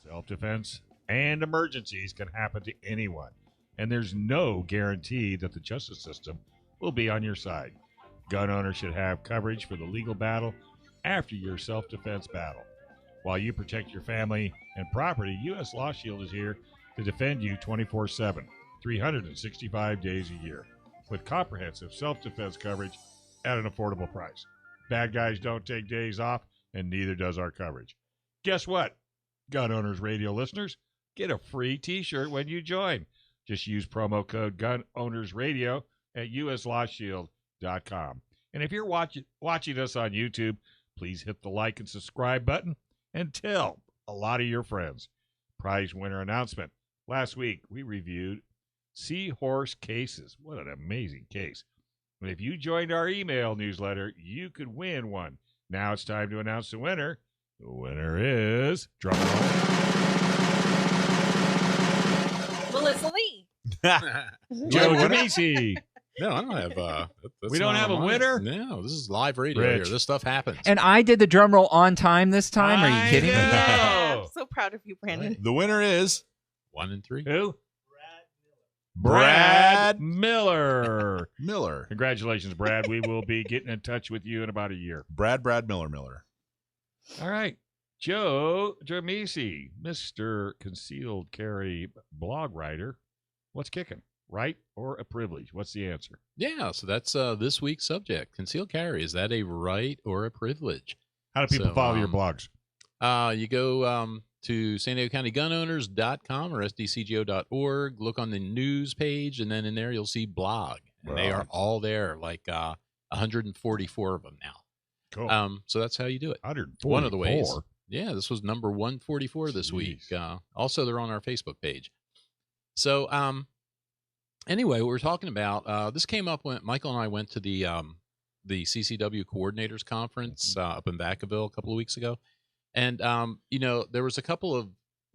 Self-defense and emergencies can happen to anyone, and there's no guarantee that the justice system will be on your side. Gun owners should have coverage for the legal battle after your self-defense battle. While you protect your family and property, U.S. Law Shield is here to defend you 24/7, 365 days a year, with comprehensive self-defense coverage at an affordable price. Bad guys don't take days off, and neither does our coverage. Guess what? Gun Owners Radio listeners get a free t-shirt when you join. Just use promo code Gun Owners Radio at uslawshield.com. And if you're watching us on YouTube, please hit the like and subscribe button and tell a lot of your friends. Prize winner announcement. Last week, we reviewed Seahorse Cases. What an amazing case. And if you joined our email newsletter, you could win one. Now it's time to announce the winner. The winner is... drum roll. Melissa Lee. Joe Demisi. No, I don't have. We don't have a winner? No, this is live radio Rich. here. This stuff happens. And I did the drum roll on time this time. Are you kidding me? know. I'm so proud of you, Brandon. The winner is 1 and 3. Who? Brad Miller. Miller. Congratulations, Brad. We will be getting in touch with you in about a year. Brad Miller. All right. Joe Demisi, Mr. Concealed Carry blog writer. What's kicking? Right or a privilege? What's the answer? Yeah, so that's this week's subject. Concealed carry. Is that a right or a privilege? How do people follow your blogs? You go to San Diego County Gun Owners.com or SDCGO.org. Look on the news page, and then in there you'll see blog. And they are all there, like 144 of them now. Cool. So that's how you do it. 144. One of the ways. Yeah, this was number 144 this week. Also, they're on our Facebook page. So, anyway, what we're talking about, this came up when Michael and I went to the CCW Coordinators Conference up in Vacaville a couple of weeks ago. And, there was a couple of,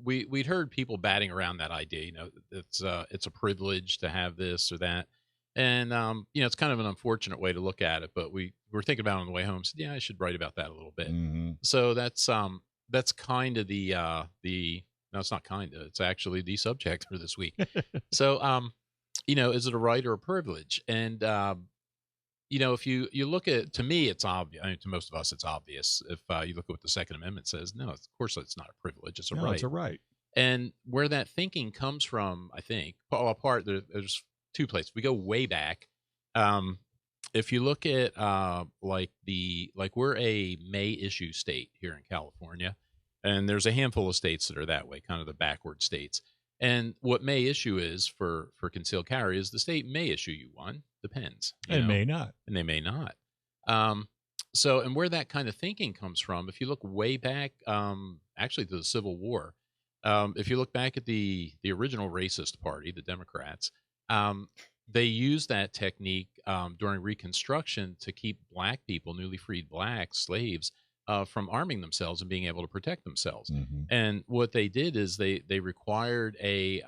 we'd heard people batting around that idea, it's a privilege to have this or that. And, it's kind of an unfortunate way to look at it, but we were thinking about it on the way home. Said, yeah, I should write about that a little bit. Mm-hmm. So that's kind of no, it's not kind of, it's actually the subject for this week. So, is it a right or a privilege? And, if you look at, to me, it's obvious. I mean, to most of us, it's obvious. If you look at what the Second Amendment says, no, of course, it's not a privilege. It's a right. It's a right. And where that thinking comes from, I think, there's two places. We go way back. If you look at we're a May issue state here in California, and there's a handful of states that are that way, kind of the backward states. And what May issue is for concealed carry is the state may issue you one, depends. And may not. And they may not. And where that kind of thinking comes from, if you look way back, actually to the Civil War, if you look back at the original racist party, the Democrats, they used that technique during Reconstruction to keep black people, newly freed blacks, slaves, from arming themselves and being able to protect themselves. Mm-hmm. And what they did is they required a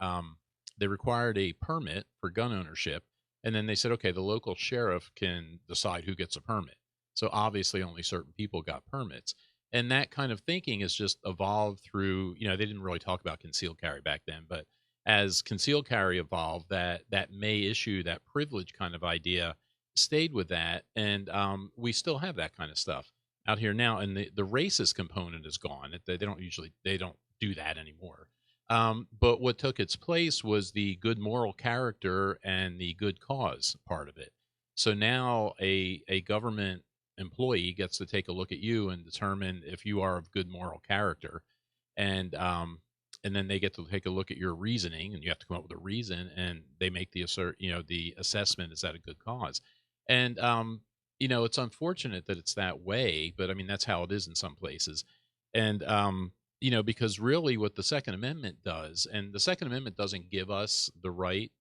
permit for gun ownership, and then they said, okay, the local sheriff can decide who gets a permit. So obviously only certain people got permits. And that kind of thinking has just evolved through, they didn't really talk about concealed carry back then, but as concealed carry evolved, that may issue, that privilege kind of idea stayed with that. And we still have that kind of stuff out here now. And the racist component is gone. They don't do that anymore. But what took its place was the good moral character and the good cause part of it. So now a government employee gets to take a look at you and determine if you are of good moral character. And then they get to take a look at your reasoning, and you have to come up with a reason, and they make the assessment, is that a good cause? And, it's unfortunate that it's that way, but I mean, that's how it is in some places. And, because really what the Second Amendment does, and the Second Amendment doesn't give us the right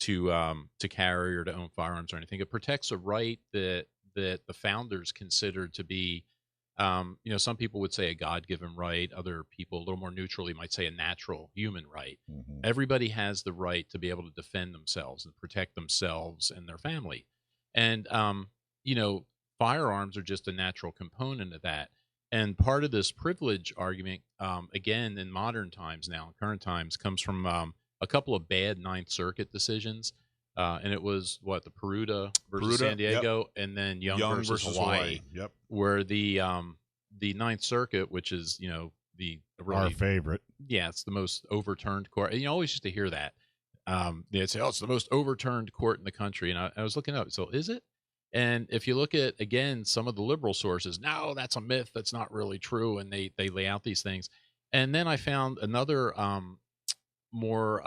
to carry or to own firearms or anything. It protects a right that the founders considered to be, some people would say a God-given right. Other people, a little more neutrally, might say a natural human right. Mm-hmm. Everybody has the right to be able to defend themselves and protect themselves and their family. And, firearms are just a natural component of that. And part of this privilege argument, again, in modern times now, current times, comes from a couple of bad Ninth Circuit decisions. And it was the Peruta versus San Diego, and then Young versus Hawaii. Yep. Where the Ninth Circuit, which is Our favorite. Yeah, it's the most overturned court. And you always used to hear that. They'd say, "Oh, it's the most overturned court in the country," and I was looking up. So is it? And if you look at, again, some of the liberal sources, no, that's a myth. That's not really true. And they lay out these things. And then I found another more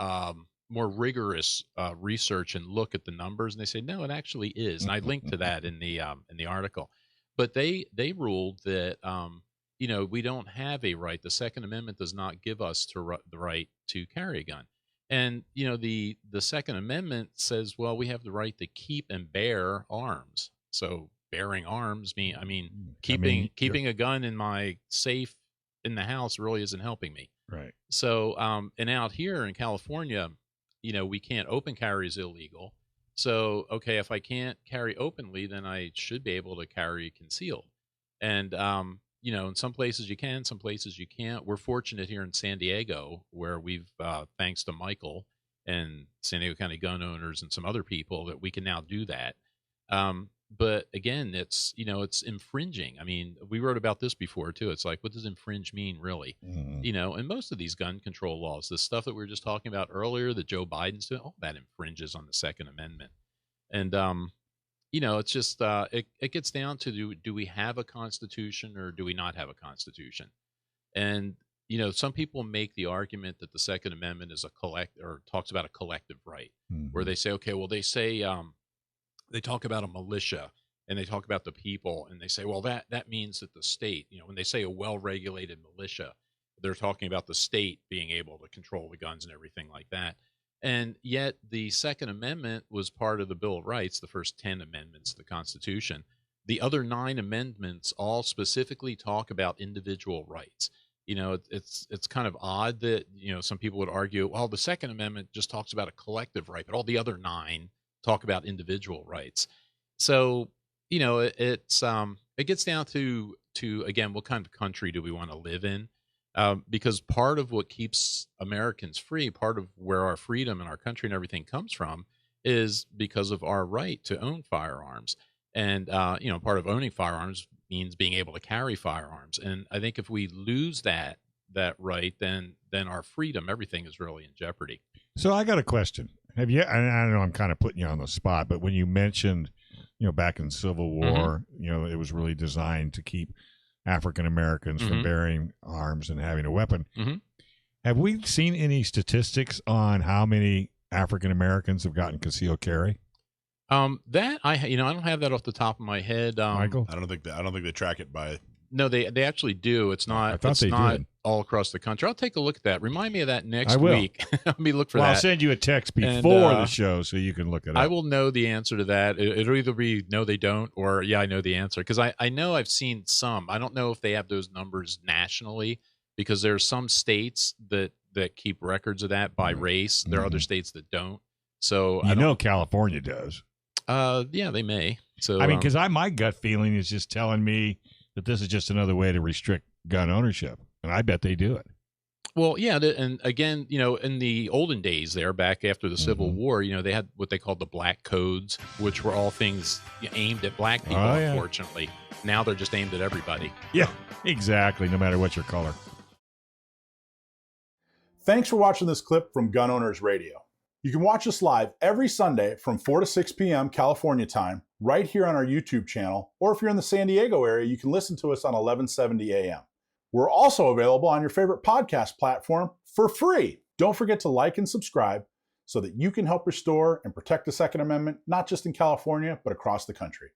rigorous research and look at the numbers. And they say, no, it actually is. And I linked to that in the article. But they ruled that, we don't have a right. The Second Amendment does not give us the right to carry a gun. And, the Second Amendment says, well, we have the right to keep and bear arms. So bearing arms keeping a gun in my safe in the house really isn't helping me. Right. So, and out here in California, we can't open carry is illegal. So, okay, if I can't carry openly, then I should be able to carry concealed. And, in some places you can, some places you can't. We're fortunate here in San Diego where we've, thanks to Michael and San Diego County Gun Owners and some other people, that we can now do that. But again, it's infringing. I mean, we wrote about this before too. It's like, what does infringe mean really? Mm-hmm. And most of these gun control laws, the stuff that we were just talking about earlier, that Joe Biden's doing, all that infringes on the Second Amendment. And, it's just, it gets down to, do we have a constitution or do we not have a constitution? And, some people make the argument that the Second Amendment is talks about a collective right, where they say, okay, well, they say, they talk about a militia and they talk about the people, and they say, well, that means that the state, when they say a well-regulated militia, they're talking about the state being able to control the guns and everything like that. And yet the Second Amendment was part of the Bill of Rights, the first 10 amendments to the Constitution. The other 9 amendments all specifically talk about individual rights. It's kind of odd that, some people would argue, well, the Second Amendment just talks about a collective right, but all the other 9 talk about individual rights. So, it gets down to again, what kind of country do we want to live in? Because part of what keeps Americans free, part of where our freedom and our country and everything comes from, is because of our right to own firearms. And, part of owning firearms means being able to carry firearms. And I think if we lose that right, then our freedom, everything is really in jeopardy. So I got a question. Have you, and I know I'm kind of putting you on the spot, but when you mentioned, back in Civil War, it was really designed to keep African Americans from bearing arms and having a weapon. Have we seen any statistics on how many African Americans have gotten concealed carry? That I don't have that off the top of my head. Michael, I don't think they track it by. No, they actually do. It's not. I thought it's they not did. All across the country. I'll take a look at that. Remind me of that next I will. week. Let me look for well, that. I'll send you a text before And, the show so you can look it up. I will know the answer to that. It'll either be no, they don't, or yeah, I know the answer, because I know I've seen some. I don't know if they have those numbers nationally, because there are some states that keep records of that by race. There are other states that don't. So California does. Yeah, they may. So I mean, because my gut feeling is just telling me that this is just another way to restrict gun ownership, and I bet they do it. Well, yeah, and again, in the olden days, there back after the Civil War, they had what they called the Black Codes, which were all things aimed at black people. Unfortunately, now they're just aimed at everybody. Yeah, exactly. No matter what your color. Thanks for watching this clip from Gun Owners Radio. You can watch us live every Sunday from 4 to 6 p.m. California time, right here on our YouTube channel, or if you're in the San Diego area, you can listen to us on 1170 a.m. We're also available on your favorite podcast platform for free. Don't forget to like and subscribe so that you can help restore and protect the Second Amendment, not just in California, but across the country.